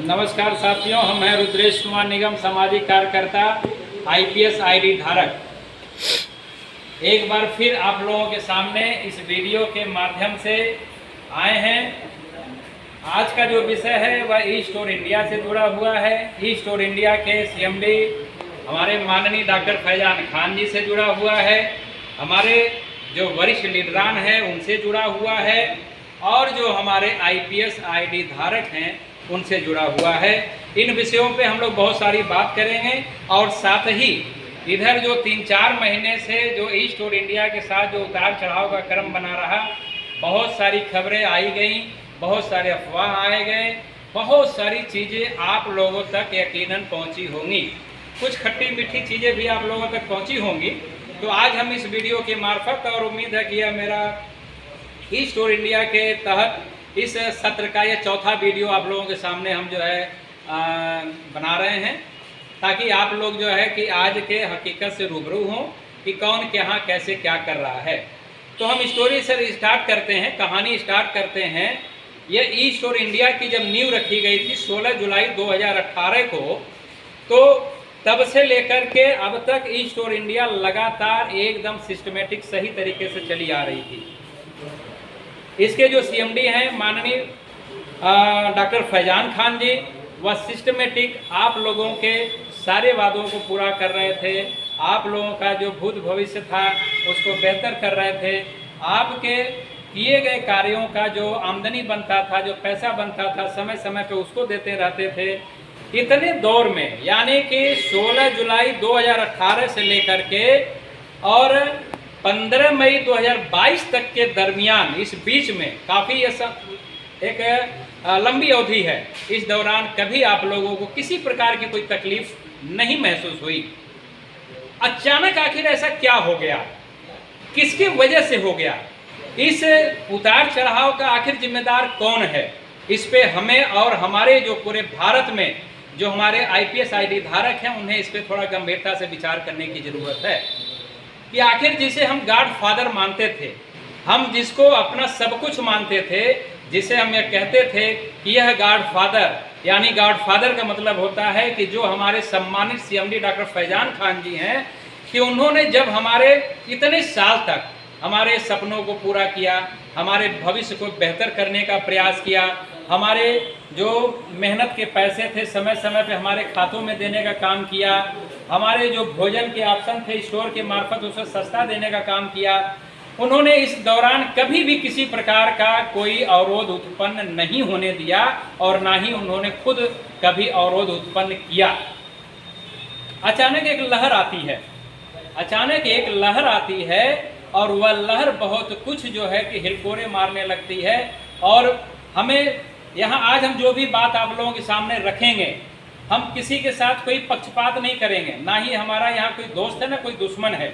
नमस्कार साथियों, हम हैं रुद्रेश कुमार निगम, सामाजिक कार्यकर्ता, आईपीएस आईडी धारक। एक बार फिर आप लोगों के सामने इस वीडियो के माध्यम से आए हैं। आज का जो विषय है वह ई स्टोर इंडिया से जुड़ा हुआ है। ई स्टोर इंडिया के सीएमडी हमारे माननीय डॉक्टर फैजान खान जी से जुड़ा हुआ है, हमारे जो वरिष्ठ लीडरान हैं उनसे जुड़ा हुआ है और जो हमारे आईपीएस आईडी धारक हैं उनसे जुड़ा हुआ है। इन विषयों पे हम लोग बहुत सारी बात करेंगे और साथ ही इधर जो 3-4 महीने से जो ई स्टोर इंडिया के साथ जो उतार चढ़ाव का क्रम बना रहा, बहुत सारी खबरें आई गई, बहुत सारे अफवाह आए गए, बहुत सारी चीज़ें आप लोगों तक यकीनन पहुंची होंगी, कुछ खट्टी मीठी चीज़ें भी आप लोगों तक पहुंची होंगी। तो आज हम इस वीडियो के मार्फत, और उम्मीद है कि यह मेरा ई स्टोर इंडिया के तहत इस सत्र का यह चौथा वीडियो आप लोगों के सामने हम जो है बना रहे हैं, ताकि आप लोग जो है कि आज के हकीकत से रूबरू हों कि कौन कहाँ कैसे क्या कर रहा है। तो हम स्टोरी से स्टार्ट करते हैं, कहानी स्टार्ट करते हैं। यह ई स्टोर इंडिया की जब नींव रखी गई थी 16 जुलाई 2018 को, तो तब से लेकर के अब तक ई स्टोर इंडिया लगातार एकदम सिस्टमेटिक सही तरीके से चली आ रही थी। इसके जो सीएमडी हैं माननीय डॉक्टर फैजान खान जी, वह सिस्टमेटिक आप लोगों के सारे वादों को पूरा कर रहे थे। आप लोगों का जो भूत भविष्य था उसको बेहतर कर रहे थे। आपके किए गए कार्यों का जो आमदनी बनता था, जो पैसा बनता था, समय समय पे उसको देते रहते थे। इतने दौर में यानी कि 16 जुलाई 2018 से लेकर के और 15 मई 2022 तक के दरमियान, इस बीच में काफ़ी ऐसा एक लंबी अवधि है। इस दौरान कभी आप लोगों को किसी प्रकार की कोई तकलीफ नहीं महसूस हुई। अचानक आखिर ऐसा क्या हो गया, किसकी वजह से हो गया, इस उतार चढ़ाव का आखिर जिम्मेदार कौन है? इस पे हमें और हमारे जो पूरे भारत में जो हमारे आईपीएस आईडी धारक हैं उन्हें इस पे थोड़ा गंभीरता से विचार करने की ज़रूरत है कि आखिर जिसे हम गॉड फादर मानते थे, हम जिसको अपना सब कुछ मानते थे, जिसे हम ये कहते थे कि यह गॉड फादर, यानी गॉड फादर का मतलब होता है कि जो हमारे सम्मानित सीएमडी डॉक्टर फैजान खान जी हैं, कि उन्होंने जब हमारे इतने साल तक हमारे सपनों को पूरा किया, हमारे भविष्य को बेहतर करने का प्रयास किया, हमारे जो मेहनत के पैसे थे समय समय पे हमारे खातों में देने का काम किया, हमारे जो भोजन के ऑप्शन थे स्टोर के मार्फत उसे सस्ता देने का काम किया। उन्होंने इस दौरान कभी भी किसी प्रकार का कोई अवरोध उत्पन्न नहीं होने दिया और ना ही उन्होंने खुद कभी अवरोध उत्पन्न किया। अचानक एक लहर आती है, अचानक एक लहर आती है और वह लहर बहुत कुछ जो है कि हिलकोरे मारने लगती है। और हमें यहाँ आज हम जो भी बात आप लोगों के सामने रखेंगे, हम किसी के साथ कोई पक्षपात नहीं करेंगे, ना ही हमारा यहाँ कोई दोस्त है ना कोई दुश्मन है।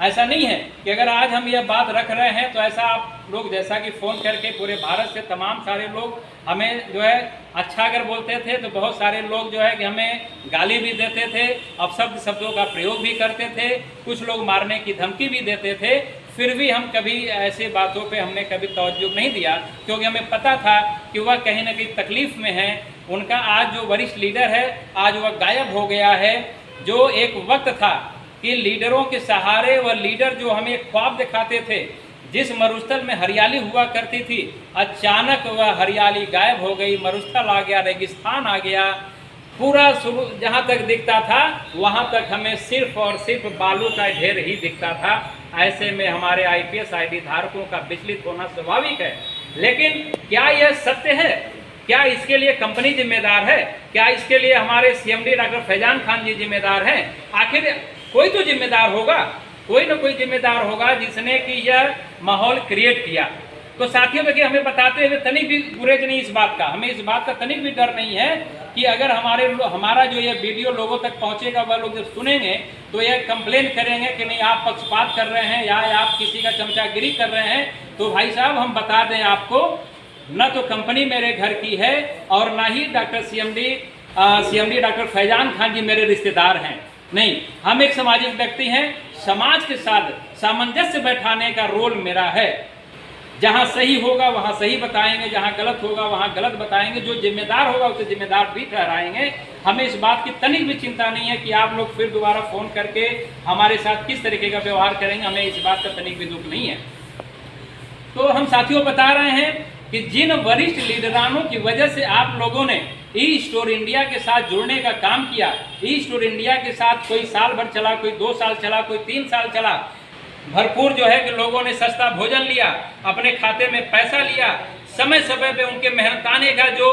ऐसा नहीं है कि अगर आज हम यह बात रख रहे हैं तो ऐसा आप लोग जैसा कि फ़ोन करके पूरे भारत से तमाम सारे लोग हमें जो है अच्छा अगर बोलते थे तो बहुत सारे लोग जो है कि हमें गाली भी देते थे, अपशब्द शब्दों का प्रयोग भी करते थे, कुछ लोग मारने की धमकी भी देते थे। फिर भी हम कभी ऐसे बातों पे हमने कभी तवज्जो नहीं दिया, क्योंकि हमें पता था कि वह कहीं ना कहीं तकलीफ़ में है। उनका आज जो वरिष्ठ लीडर है आज वह गायब हो गया है। जो एक वक्त था कि लीडरों के सहारे वह लीडर जो हमें ख्वाब दिखाते थे, जिस मरुस्थल में हरियाली हुआ करती थी, अचानक वह हरियाली गायब हो गई, मरुस्थल आ गया, रेगिस्तान आ गया। पूरा शुरू जहाँ तक दिखता था वहाँ तक हमें सिर्फ और सिर्फ बालू का ढेर ही दिखता था। ऐसे में हमारे आईपीएस आईडी धारकों का विचलित होना स्वाभाविक है। लेकिन क्या यह सत्य है? क्या इसके लिए कंपनी जिम्मेदार है? क्या इसके लिए हमारे सीएमडी डॉक्टर फैजान खान जी जिम्मेदार हैं? आखिर कोई तो जिम्मेदार होगा, कोई ना कोई जिम्मेदार होगा जिसने कि यह माहौल क्रिएट किया। तो साथियों देखिए, हमें बताते हुए तनिक भी गुरेज नहीं इस बात का, हमें इस बात का तनिक भी डर नहीं है कि अगर हमारा जो यह वीडियो लोगों तक पहुंचेगा, वह लोग जब सुनेंगे तो यह कंप्लेन करेंगे कि नहीं आप पक्षपात कर रहे हैं या आप किसी का चमचागिरी कर रहे हैं। तो भाई साहब हम बता दें आपको, न तो कंपनी मेरे घर की है और ना ही doctor CMD doctor Faizan Khan ji मेरे रिश्तेदार हैं। नहीं, हम एक सामाजिक व्यक्ति हैं, समाज के साथ सामंजस्य बैठाने का रोल मेरा है। जहाँ सही होगा वहाँ सही बताएंगे, जहाँ गलत होगा वहाँ गलत बताएंगे, जो जिम्मेदार होगा उसे जिम्मेदार भी ठहराएंगे। हमें इस बात की तनिक भी चिंता नहीं है कि आप लोग फिर दोबारा फ़ोन करके हमारे साथ किस तरीके का व्यवहार करेंगे, हमें इस बात का तनिक भी दुख नहीं है। तो हम साथियों बता रहे हैं कि जिन वरिष्ठ लीडरानों की वजह से आप लोगों ने ई स्टोर इंडिया के साथ जुड़ने का काम किया, ई स्टोर इंडिया के साथ कोई साल भर चला, कोई 2 साल चला, कोई 3 साल चला, भरपूर जो है कि लोगों ने सस्ता भोजन लिया, अपने खाते में पैसा लिया, समय समय पे उनके मेहनताने का जो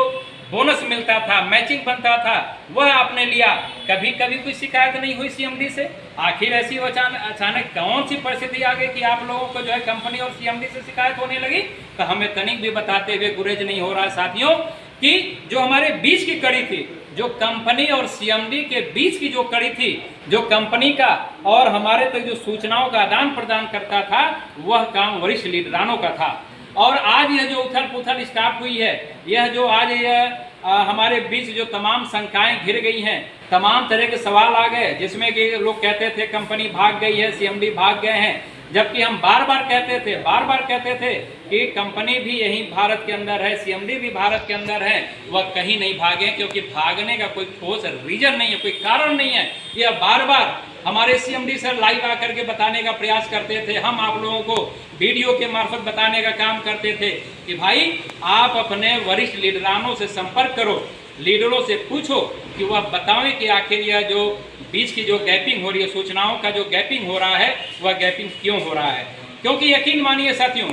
बोनस मिलता था, मैचिंग बनता था, वह आपने लिया। कभी कभी कोई शिकायत नहीं हुई सीएमडी से? आखिर ऐसी अचानक कौन सी परिस्थिति आ गई कि आप लोगों को जो है कंपनी और सीएमडी से शिकायत होने लगी? तो हमें तनिक भी बताते हुए गुरेज नहीं हो रहा साथियों कि जो हमारे बीच की कड़ी थी, जो कंपनी और सीएमडी के बीच की जो कड़ी थी, जो कंपनी का और हमारे तक जो सूचनाओं का आदान प्रदान करता था, वह काम वरिष्ठ लीडरानों का था। और आज यह जो उथल पुथल स्टार्ट हुई है, यह जो आज यह हमारे बीच जो तमाम शंकाएं घिर गई हैं, तमाम तरह के सवाल आ गए, जिसमें कि लोग कहते थे कंपनी भाग गई है, सीएमडी भाग गए हैं, जबकि हम बार बार कहते थे कि कंपनी भी यहीं भारत के अंदर है, सीएमडी भी भारत के अंदर है, वह कहीं नहीं भागे, क्योंकि भागने का कोई ठोस रीजन नहीं है, कोई कारण नहीं है। यह बार बार हमारे सीएमडी सर लाइव आकर के बताने का प्रयास करते थे, हम आप लोगों को वीडियो के मार्फत बताने का काम करते थे कि भाई आप अपने वरिष्ठ लीडरानों से संपर्क करो, लीडरों से पूछो कि वह बताएं कि आखिर यह जो बीच की जो गैपिंग हो रही है, सूचनाओं का जो गैपिंग हो रहा है, वह गैपिंग क्यों हो रहा है। क्योंकि यकीन मानिए साथियों,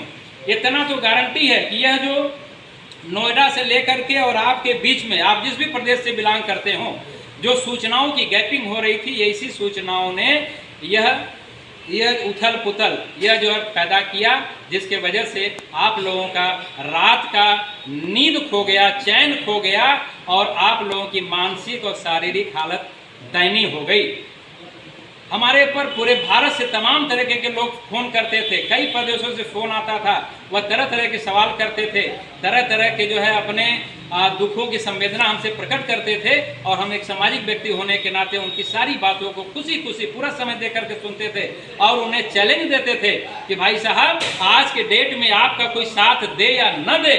इतना तो गारंटी है कि यह जो नोएडा से लेकर के और आपके बीच में, आप जिस भी प्रदेश से बिलोंग करते हो, जो सूचनाओं की गैपिंग हो रही थी, ऐसी सूचनाओं ने यह उथल पुथल यह जो है पैदा किया, जिसके वजह से आप लोगों का रात का नींद खो गया, चैन खो गया, और आप लोगों की मानसिक और शारीरिक हालत दयनीय हो गई। हमारे पर पूरे भारत से तमाम तरीके के लोग फ़ोन करते थे, कई प्रदेशों से फ़ोन आता था, वह तरह तरह के सवाल करते थे, तरह तरह के जो है अपने दुखों की संवेदना हमसे प्रकट करते थे, और हम एक सामाजिक व्यक्ति होने के नाते उनकी सारी बातों को खुशी खुशी पूरा समय दे करके सुनते थे, और उन्हें चैलेंज देते थे कि भाई साहब, आज के डेट में आपका कोई साथ दे या न दे,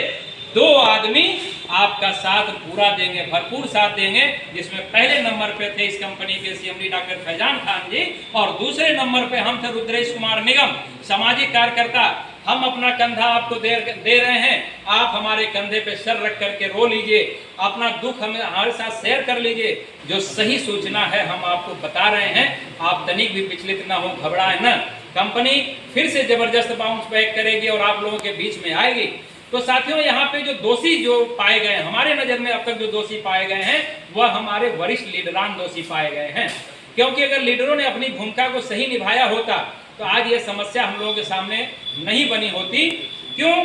2 आदमी आपका साथ पूरा देंगे, भरपूर साथ देंगे, जिसमें पहले नंबर पे थे इस कंपनी के सीएमडी डॉक्टर फैजान खान जी, और दूसरे नंबर पे हम थे रुद्रेश कुमार निगम, सामाजिक कार्यकर्ता। हम अपना कंधा आपको दे रहे हैं, आप हमारे कंधे पे सर रख करके रो लीजिए, अपना दुख हमारे साथ शेयर कर लीजिए। जो सही सूचना है हम आपको बता रहे हैं, आप तनिक भी विचलित ना हो, घबराएं न। कंपनी फिर से जबरदस्त बाउंस बैक करेगी और आप लोगों के बीच में आएगी। तो साथियों, यहाँ पे जो दोषी जो पाए गए, हमारे नज़र में अब तक जो दोषी पाए गए हैं, वह हमारे वरिष्ठ लीडरान दोषी पाए गए हैं। क्योंकि अगर लीडरों ने अपनी भूमिका को सही निभाया होता तो आज ये समस्या हम लोगों के सामने नहीं बनी होती। क्यों?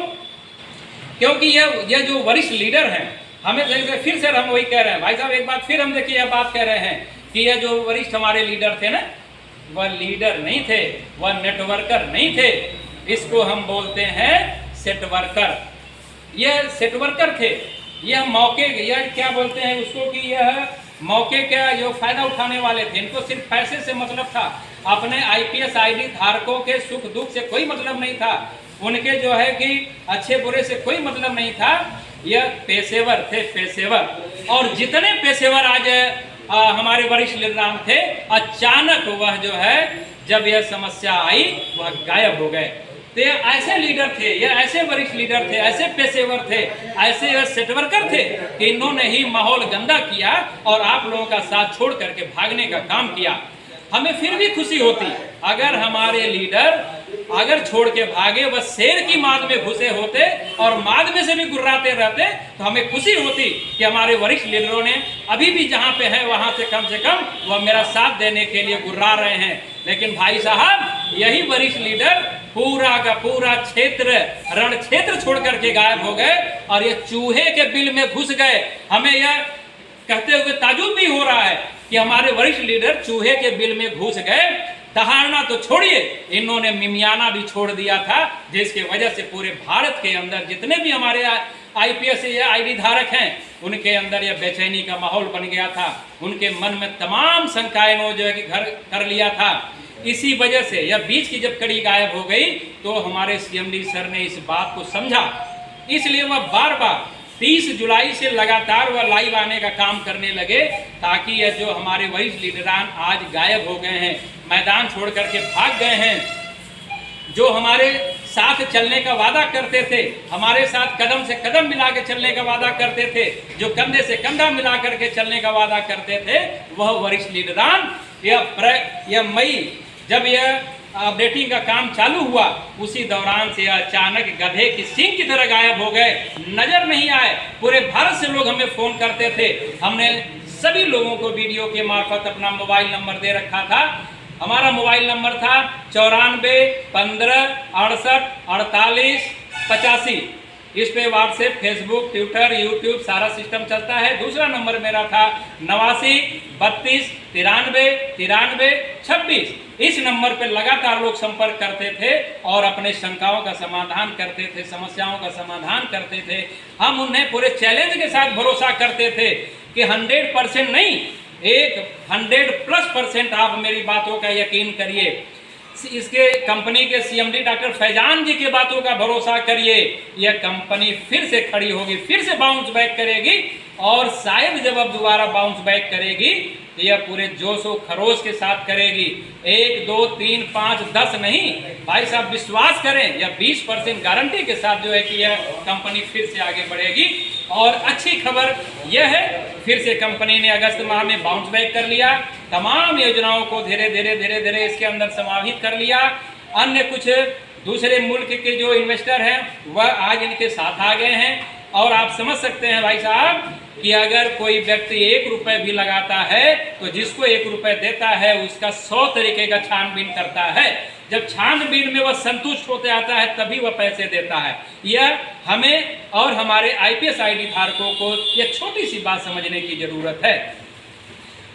क्योंकि यह जो वरिष्ठ लीडर हैं, हमें फिर से हम वही कह रहे हैं भाई साहब, एक बात फिर हम देखिए यह बात कह रहे हैं कि यह जो वरिष्ठ हमारे लीडर थे ना, वह लीडर नहीं थे, वह नेटवर्कर नहीं थे, इसको हम बोलते हैं सेटवर्कर। यह सेटवर्कर थे, यह मौके, यह क्या बोलते हैं उसको कि यह मौके का जो फायदा उठाने वाले थे। इनको सिर्फ पैसे से मतलब था, अपने आईपीएस आईडी धारकों के सुख दुख से कोई मतलब नहीं था, उनके जो है कि अच्छे बुरे से कोई मतलब नहीं था। यह पेशेवर थे, पेशेवर। और जितने पेशेवर आज हमारे वरिष्ठ लीडर थे, अचानक वह जो है जब यह समस्या आई वह गायब हो गए। तो ये ऐसे लीडर थे, ये ऐसे वरिष्ठ लीडर थे, ऐसे पेशेवर थे, ऐसे सेटवर्कर थे कि इन्होंने ही माहौल गंदा किया और आप लोगों का साथ छोड़ करके भागने का काम किया। हमें फिर भी खुशी होती अगर हमारे लीडर अगर छोड़ के भागे, वह शेर की माद में घुसे होते और माद में से भी गुर्राते रहते, तो हमें खुशी होती कि हमारे वरिष्ठ लीडरों ने अभी भी जहाँ पे है वहाँ से कम वह मेरा साथ देने के लिए गुर्रा रहे हैं। लेकिन भाई साहब, यही वरिष्ठ लीडर पूरा का पूरा क्षेत्र, रण क्षेत्र छोड़ करके गायब हो गए और ये चूहे के बिल में घुस गए। हमें यह कहते हुए ताजुब भी हो रहा है कि हमारे वरिष्ठ लीडर चूहे के बिल में घुस गए। दहाड़ना तो छोड़िए, इन्होंने मिमियाना भी छोड़ दिया था, जिसके वजह से पूरे भारत के अंदर जितने भी हमारे आईपीएस या आईडी धारक हैं, उनके अंदर यह बेचैनी का माहौल बन गया था। उनके मन में तमाम शंकाएं जो है कि घर कर लिया था इसी वजह से या बीच की जब कड़ी गायब हो गई तो हमारे सीएमडी सर ने इस बात को समझा, इसलिए वह बार बार 30 जुलाई से लगातार वह लाइव आने का काम करने लगे, ताकि यह जो हमारे वरिष्ठ लीडरान आज गायब हो गए हैं, मैदान छोड़ करके भाग गए हैं, जो हमारे साथ चलने का वादा करते थे, हमारे साथ कदम से कदम मिला के चलने का वादा करते थे, जो कंधे से कंधा मिला करके चलने का वादा करते थे, वह वरिष्ठ लीडरान यह मई जब यह अपडेटिंग का काम चालू हुआ, उसी दौरान से अचानक गधे की सींग की तरह गायब हो गए, नजर नहीं आए। पूरे भारत से लोग हमें फोन करते थे, हमने सभी लोगों को वीडियो के मार्फत अपना मोबाइल नंबर दे रखा था। हमारा मोबाइल नंबर था 94 15 68 48 85। इस पे व्हाट्सएप, फेसबुक, ट्विटर, यूट्यूब सारा सिस्टम चलता है। दूसरा नंबर मेरा था 89 32 93 93 26। इस नंबर पे लगातार लोग संपर्क करते थे और अपने शंकाओं का समाधान करते थे, समस्याओं का समाधान करते थे। हम उन्हें पूरे चैलेंज के साथ भरोसा करते थे कि 100% नहीं, 100+% आप मेरी बातों का यकीन करिए, इसके कंपनी के सीएमडी डॉक्टर फैजान जी की बातों का भरोसा करिए, यह कंपनी फिर से खड़ी होगी, फिर से बाउंस बैक करेगी। और शायद जब अब दोबारा बाउंस बैक करेगी तो यह पूरे जोश और खरोश के साथ करेगी। 1 2 3 5 10 नहीं भाई साहब, विश्वास करें, यह 20% गारंटी के साथ जो है कि यह कंपनी फिर से आगे बढ़ेगी। और अच्छी खबर यह है, फिर से कंपनी ने अगस्त माह में बाउंस बैक कर लिया, तमाम योजनाओं को धीरे धीरे इसके अंदर समाहित कर लिया। अन्य कुछ दूसरे मुल्क के जो इन्वेस्टर हैं वह आज इनके साथ आ गए हैं। और आप समझ सकते हैं भाई साहब कि अगर कोई व्यक्ति 1 रुपए भी लगाता है तो जिसको 1 रुपए देता है उसका 100 तरीके का छानबीन करता है। जब छानबीन में वह संतुष्ट होते आता है तभी वह पैसे देता है। यह हमें और हमारे आईपीएस आईडी धारकों को यह छोटी सी बात समझने की जरूरत है।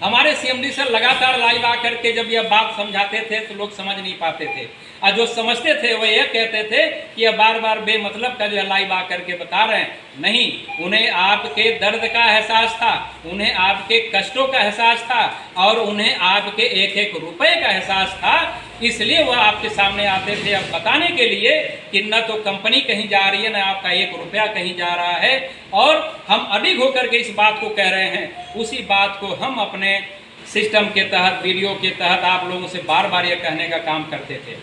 हमारे सीएमडी सर लगातार लाइव आकर के जब यह बात समझाते थे तो लोग समझ नहीं पाते थे, और जो समझते थे वो यह कहते थे कि यह बार बार बेमतलब का जो है लाइव आकर के बता रहे हैं। नहीं, उन्हें आपके दर्द का एहसास था, उन्हें आपके कष्टों का एहसास था और उन्हें आपके 1-1 रुपए का एहसास था। इसलिए वह आपके सामने आते थे अब बताने के लिए कि न तो कंपनी कहीं जा रही है, न आपका 1 रुपया कहीं जा रहा है। और हम अडिग होकर के इस बात को कह रहे हैं, उसी बात को हम अपने सिस्टम के तहत, वीडियो के तहत आप लोगों से बार बार यह कहने का काम करते थे।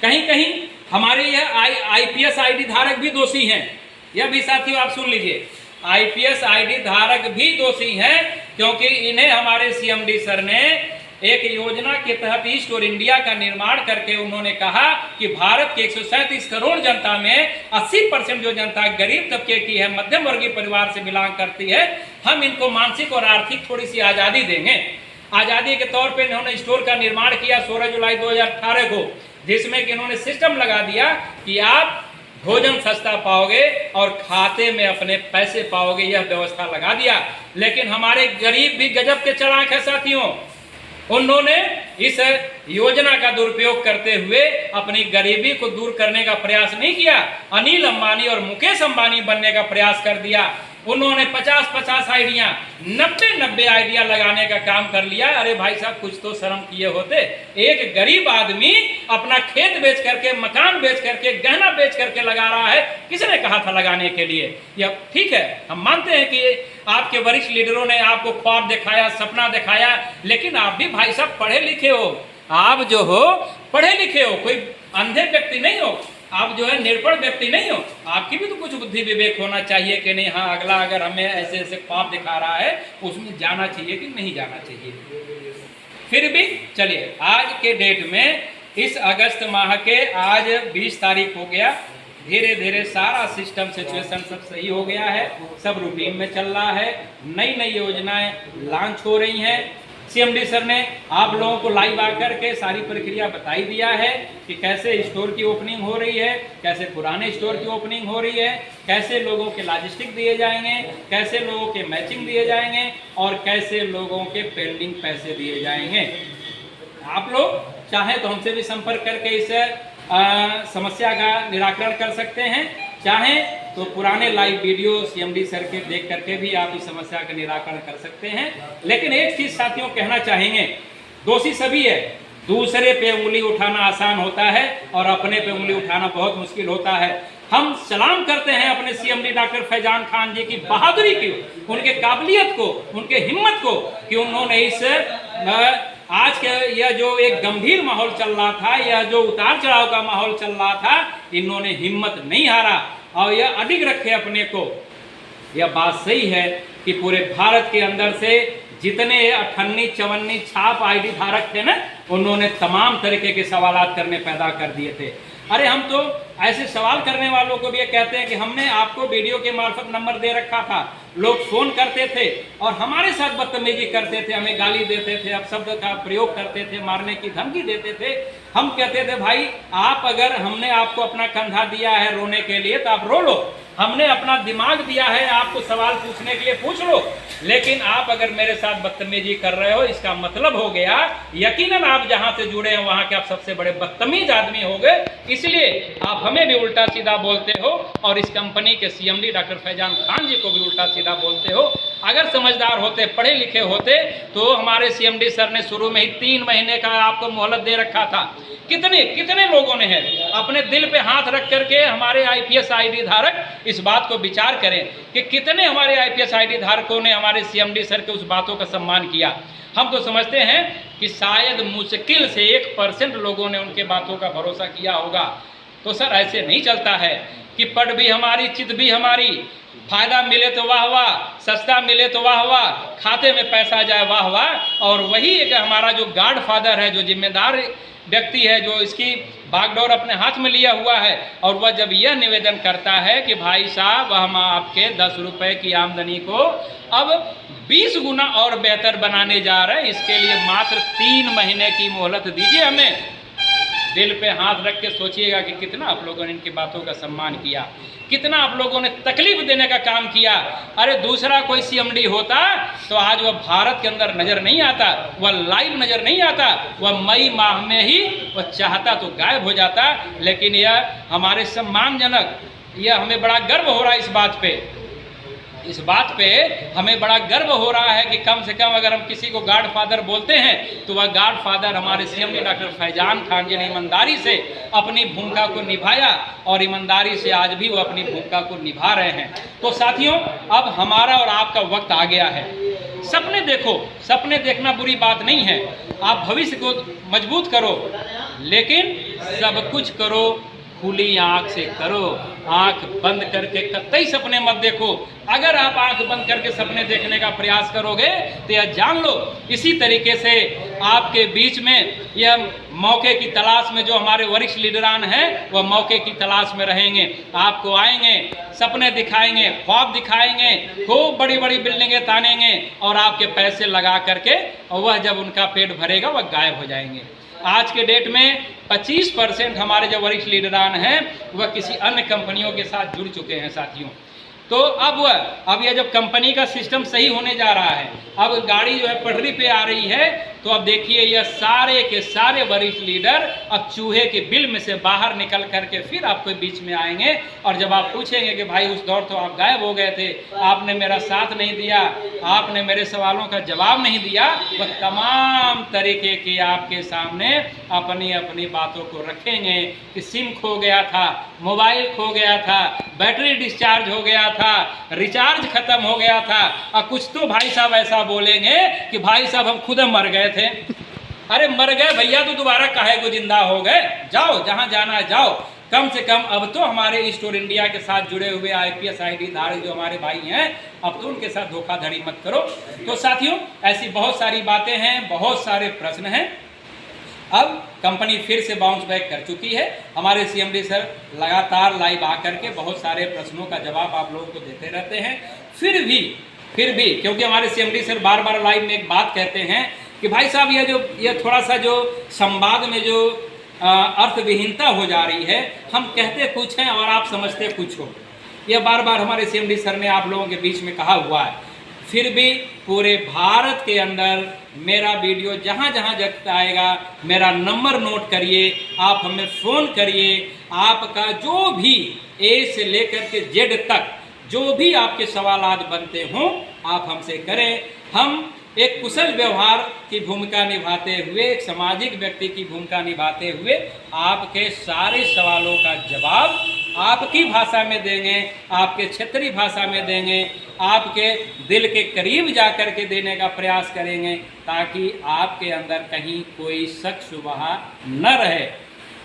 कहीं कहीं हमारे यह आईपीएस आईडी धारक भी दोषी हैं। यह भी साथियों आप सुन लीजिए, आईपीएस आईडी धारक भी दोषी हैं, क्योंकि इन्हें हमारे सीएमडी सर ने एक योजना के तहत ईस्ट और इंडिया का निर्माण करके उन्होंने कहा कि भारत के 137 करोड़ जनता में 80% जो जनता गरीब तबके की है, मध्यम वर्गीय परिवार से बिलोंग करती है, हम इनको मानसिक और आर्थिक थोड़ी सी आज़ादी देंगे। आज़ादी के तौर पे इन्होंने स्टोर का निर्माण किया 16 जुलाई 2018 को, जिसमें कि इन्होंने सिस्टम लगा दिया कि आप भोजन सस्ता पाओगे और खाते में अपने पैसे पाओगे, यह व्यवस्था लगा दिया। लेकिन हमारे गरीब भी गजब के चालाक है साथियों, उन्होंने इस योजना का दुरुपयोग करते हुए अपनी गरीबी को दूर करने का प्रयास नहीं किया, अनिल अंबानी और मुकेश अंबानी बनने का प्रयास कर दिया। उन्होंने 50-50 आइडिया, 90-90 आइडिया लगाने का काम कर लिया। अरे भाई साहब, कुछ तो शर्म किए होते। एक गरीब आदमी अपना खेत बेच करके, मकान बेच करके, गहना बेच करके लगा रहा है, किसने कहा था लगाने के लिए? यह ठीक है, हम मानते हैं कि आपके वरिष्ठ लीडरों ने आपको ख्वाब दिखाया, सपना दिखाया, लेकिन आप भी भाई साहब पढ़े लिखे हो, आप जो हो पढ़े लिखे हो, कोई अंधे व्यक्ति नहीं हो, आप जो है निर्पण व्यक्ति नहीं हो, आपकी भी तो कुछ बुद्धि विवेक होना चाहिए कि नहीं, हाँ अगला अगर हमें ऐसे ऐसे ख्वाब दिखा रहा है उसमें जाना चाहिए कि नहीं जाना चाहिए। फिर भी चलिए, आज के डेट में इस अगस्त माह के आज 20 तारीख हो गया, धीरे धीरे सारा सिस्टम सिचुएशन सब सही हो गया है, सब रूटीन में चल रहा है, नई नई योजनाएं लॉन्च हो रही हैं। सीएमडी सर ने आप लोगों को लाइव आकर के सारी प्रक्रिया बताई दिया है कि कैसे स्टोर की ओपनिंग हो रही है, कैसे पुराने स्टोर की ओपनिंग हो रही है, कैसे लोगों के लॉजिस्टिक दिए जाएंगे, कैसे लोगों के मैचिंग दिए जाएंगे और कैसे लोगों के पेंडिंग पैसे दिए जाएंगे। आप लोग चाहे तो हमसे भी संपर्क करके इस समस्या का निराकरण कर सकते हैं, चाहे तो पुराने लाइव वीडियो सीएमडी सर के देख करके भी आप इस समस्या का निराकरण कर सकते हैं। लेकिन एक चीज साथियों कहना चाहेंगे, दोषी सभी है, दूसरे पे उंगली उठाना आसान होता है और अपने पे उंगली उठाना बहुत मुश्किल होता है। हम सलाम करते हैं अपने सीएमडी डॉक्टर फैजान खान जी की बहादुरी की, उनके काबिलियत को, उनके हिम्मत को, कि उन्होंने इस आज के यह जो एक गंभीर माहौल चल रहा था, यह जो उतार चढ़ाव का माहौल चल रहा था, इन्होंने हिम्मत नहीं हारा और यह अडिग रखे अपने को। यह बात सही है कि पूरे भारत के अंदर से जितने 58 54 छाप आईडी धारक थे ना, उन्होंने तमाम तरीके के सवालात करने पैदा कर दिए थे। अरे हम तो ऐसे सवाल करने वालों को भी ये कहते हैं कि हमने आपको वीडियो के मार्फत नंबर दे रखा था, लोग फोन करते थे और हमारे साथ बदतमीजी करते थे, हमें गाली देते थे, अपशब्द का प्रयोग करते थे, मारने की धमकी देते थे। हम कहते थे भाई आप, अगर हमने आपको अपना कंधा दिया है रोने के लिए तो आप रो लो, हमने अपना दिमाग दिया है आपको सवाल पूछने के लिए पूछ लो, लेकिन आप अगर मेरे साथ बदतमीजी कर रहे हो, इसका मतलब हो गया यकीनन आप जहां से जुड़े हैं वहां के आप सबसे बड़े बदतमीज आदमी हो गए, इसलिए आप हमें भी उल्टा सीधा बोलते हो और इस कंपनी के सीएमडी डॉक्टर फैजान खान जी को भी उल्टा सीधा बोलते हो। अगर समझदार होते, पढ़े लिखे होते, तो हमारे सीएमडी सर ने शुरू में ही 3 महीने का आपको मोहलत दे रखा था। कितने लोगों ने है अपने दिल पे हाथ रख करके हमारे आईपीएस आईडी धारक इस बात को विचार करें कि कितने हमारे आईपीएस आईडी धारकों ने हमारे सीएमडी सर के उस बातों का सम्मान किया। हम तो समझते हैं कि शायद मुश्किल से 1% लोगों ने उनके बातों का भरोसा किया होगा। तो सर ऐसे नहीं चलता है कि पढ़ भी हमारी, चित भी हमारी, फायदा मिले तो वाह वाह, सस्ता मिले तो वाह वाह, खाते में पैसा जाए वाह वाह। और वही एक हमारा जो गॉड फादर है, जो जिम्मेदार व्यक्ति है, जो इसकी बागडोर अपने हाथ में लिया हुआ है, और वह जब यह निवेदन करता है कि भाई साहब हम आपके 10 रुपए की आमदनी को अब 20 गुना और बेहतर बनाने जा रहे हैं, इसके लिए मात्र 3 महीने की मोहलत दीजिए हमें। दिल पे हाथ रख के सोचिएगा कि कितना आप लोगों ने इनकी बातों का सम्मान किया, कितना आप लोगों ने तकलीफ देने का काम किया। अरे दूसरा कोई सीएमडी होता तो आज वह भारत के अंदर नजर नहीं आता, वह लाइव नजर नहीं आता, वह मई माह में ही वह चाहता तो गायब हो जाता। लेकिन यह हमारे सम्मानजनक, यह हमें बड़ा गर्व हो रहा है इस बात पे हमें बड़ा गर्व हो रहा है कि कम से कम अगर हम किसी को गॉड फादर बोलते हैं तो वह गॉड फादर हमारे सीएमडी डॉक्टर फैजान खान जी ने ईमानदारी से अपनी भूमिका को निभाया और ईमानदारी से आज भी वो अपनी भूमिका को निभा रहे हैं। तो साथियों, अब हमारा और आपका वक्त आ गया है। सपने देखो, सपने देखना बुरी बात नहीं है, आप भविष्य को मजबूत करो, लेकिन सब कुछ करो खुली आंख से करो। आंख बंद करके कतई सपने मत देखो। अगर आप आंख बंद करके सपने देखने का प्रयास करोगे तो यह जान लो, इसी तरीके से आपके बीच में यह मौके की तलाश में जो हमारे वरिष्ठ लीडरान हैं वह मौके की तलाश में रहेंगे, आपको आएंगे, सपने दिखाएंगे, ख्वाब दिखाएंगे, खूब बड़ी बड़ी बिल्डिंगें तानेंगे और आपके पैसे लगा करके, और वह जब उनका पेट भरेगा वह गायब हो जाएंगे। आज के डेट में 25% हमारे जो वरिष्ठ लीडरान हैं वह किसी अन्य कंपनियों के साथ जुड़ चुके हैं साथियों। तो अब यह जब कंपनी का सिस्टम सही होने जा रहा है, अब गाड़ी जो है पटरी पे आ रही है, तो अब देखिए यह सारे के सारे वरिष्ठ लीडर अब चूहे के बिल में से बाहर निकल करके फिर आपके बीच में आएंगे। और जब आप पूछेंगे कि भाई उस दौर तो आप गायब हो गए थे, आपने मेरा साथ नहीं दिया, आपने मेरे सवालों का जवाब नहीं दिया, वह तमाम तरीके की आपके सामने अपनी अपनी बातों को रखेंगे कि सिम खो गया था, मोबाइल खो गया था, बैटरी डिस्चार्ज हो गया था, रिचार्ज खत्म हो गया था, और कुछ तो भाई साहब ऐसा बोलेंगे कि भाई साहब हम खुद मर गए थे। अरे मर गए भैया तो दोबारा काहे को जिंदा हो गए, जाओ जहां जाना है जाओ। कम से कम अब तो हमारे स्टोर इंडिया के साथ जुड़े हुए आईपीएस आईडी धारक जो हमारे भाई हैं, अब तो उनके साथ धोखाधड़ी मत करो। तो साथियों, ऐसी बहुत सारी बातें हैं, बहुत सारे प्रश्न हैं। अब कंपनी फिर से बाउंस बैक कर चुकी है। हमारे सीएमडी सर लगातार लाइव आकर के बहुत सारे प्रश्नों का जवाब आप लोगों को देते रहते हैं। फिर भी क्योंकि हमारे सीएमडी सर बार बार लाइव में एक बात कहते हैं कि भाई साहब यह थोड़ा सा जो संवाद में जो अर्थविहीनता हो जा रही है, हम कहते कुछ हैं और आप समझते कुछ हो। यह बार बार हमारे सीएमडी सर ने आप लोगों के बीच में कहा हुआ है। फिर भी पूरे भारत के अंदर मेरा वीडियो जहाँ जहाँ आएगा, मेरा नंबर नोट करिए, आप हमें फ़ोन करिए। आपका जो भी ए से लेकर के जेड तक जो भी आपके सवालात बनते हों आप हमसे करें। हम एक कुशल व्यवहार की भूमिका निभाते हुए, एक सामाजिक व्यक्ति की भूमिका निभाते हुए आपके सारे सवालों का जवाब आपकी भाषा में देंगे, आपके क्षेत्रीय भाषा में देंगे, आपके दिल के करीब जा कर के देने का प्रयास करेंगे, ताकि आपके अंदर कहीं कोई शक शुबहा न रहे।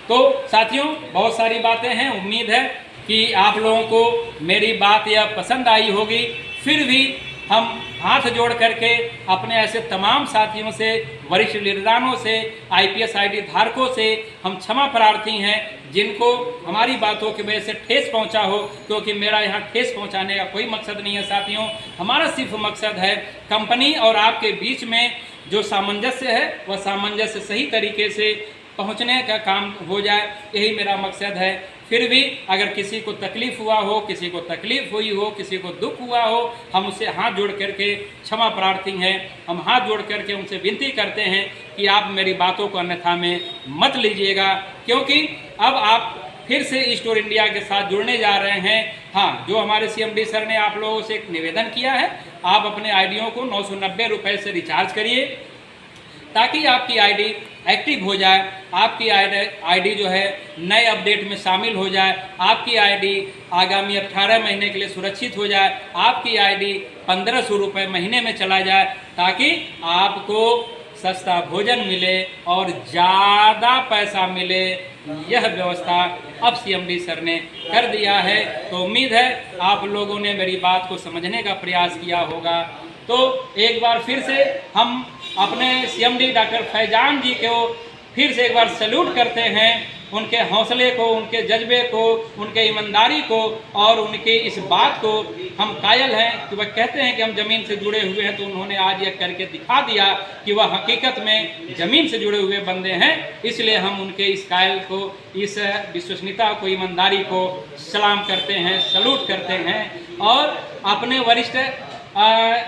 तो साथियों, बहुत सारी बातें हैं, उम्मीद है कि आप लोगों को मेरी बात यह पसंद आई होगी। फिर भी हम हाथ जोड़ करके अपने ऐसे तमाम साथियों से, वरिष्ठ लीडरानों से, IPS ID धारकों से हम क्षमा प्रार्थी हैं जिनको हमारी बातों की वजह से ठेस पहुंचा हो, क्योंकि मेरा यहाँ ठेस पहुंचाने का कोई मकसद नहीं है साथियों। हमारा सिर्फ मकसद है कंपनी और आपके बीच में जो सामंजस्य है वह सामंजस्य सही तरीके से पहुंचने का काम हो जाए, यही मेरा मकसद है। फिर भी अगर किसी को तकलीफ़ हुआ हो, किसी को तकलीफ़ हुई हो, किसी को दुख हुआ हो, हम उससे हाथ जोड़ करके क्षमा प्रार्थी हैं। हम हाथ जोड़ करके उनसे विनती करते हैं कि आप मेरी बातों को अन्यथा में मत लीजिएगा, क्योंकि अब आप फिर से ईस्टोर इंडिया के साथ जुड़ने जा रहे हैं। हाँ, जो हमारे CMD सर ने आप लोगों से एक निवेदन किया है, आप अपने आईडियों को 990 रुपये से रिचार्ज करिए, ताकि आपकी आईडी एक्टिव हो जाए, आपकी आईडी जो है नए अपडेट में शामिल हो जाए, आपकी आईडी आगामी 18 महीने के लिए सुरक्षित हो जाए, आपकी आईडी 1500 रुपये महीने में चला जाए, ताकि आपको सस्ता भोजन मिले और ज़्यादा पैसा मिले। यह व्यवस्था अब CMD सर ने कर दिया है। तो उम्मीद है आप लोगों ने मेरी बात को समझने का प्रयास किया होगा। तो एक बार फिर से हम अपने CMD डॉक्टर फैजान जी को फिर से एक बार सैल्यूट करते हैं, उनके हौसले को, उनके जज्बे को, उनके ईमानदारी को और उनकी इस बात को हम कायल हैं कि वह कहते हैं कि हम ज़मीन से जुड़े हुए हैं, तो उन्होंने आज यह करके दिखा दिया कि वह हकीकत में ज़मीन से जुड़े हुए बंदे हैं। इसलिए हम उनके इस कायल को, इस विश्वसनीयता को, ईमानदारी को सलाम करते हैं, सैल्यूट करते हैं और अपने वरिष्ठ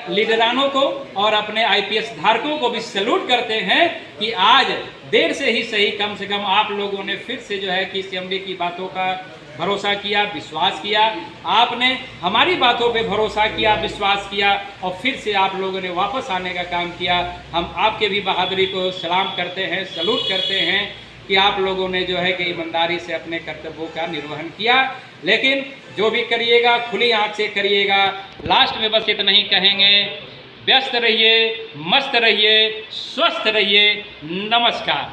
लीडरानों को और अपने IPS धारकों को भी सैल्यूट करते हैं कि आज देर से ही सही, कम से कम आप लोगों ने फिर से जो है कि CMD की बातों का भरोसा किया, विश्वास किया, आपने हमारी बातों पे भरोसा किया, विश्वास किया और फिर से आप लोगों ने वापस आने का काम किया। हम आपके भी बहादुरी को सलाम करते हैं, सैल्यूट करते हैं कि आप लोगों ने जो है कि ईमानदारी से अपने कर्तव्यों का निर्वहन किया। लेकिन जो भी करिएगा खुली आंख से करिएगा। लास्ट में बस इतना ही कहेंगे, व्यस्त रहिए, मस्त रहिए, स्वस्थ रहिए। नमस्कार।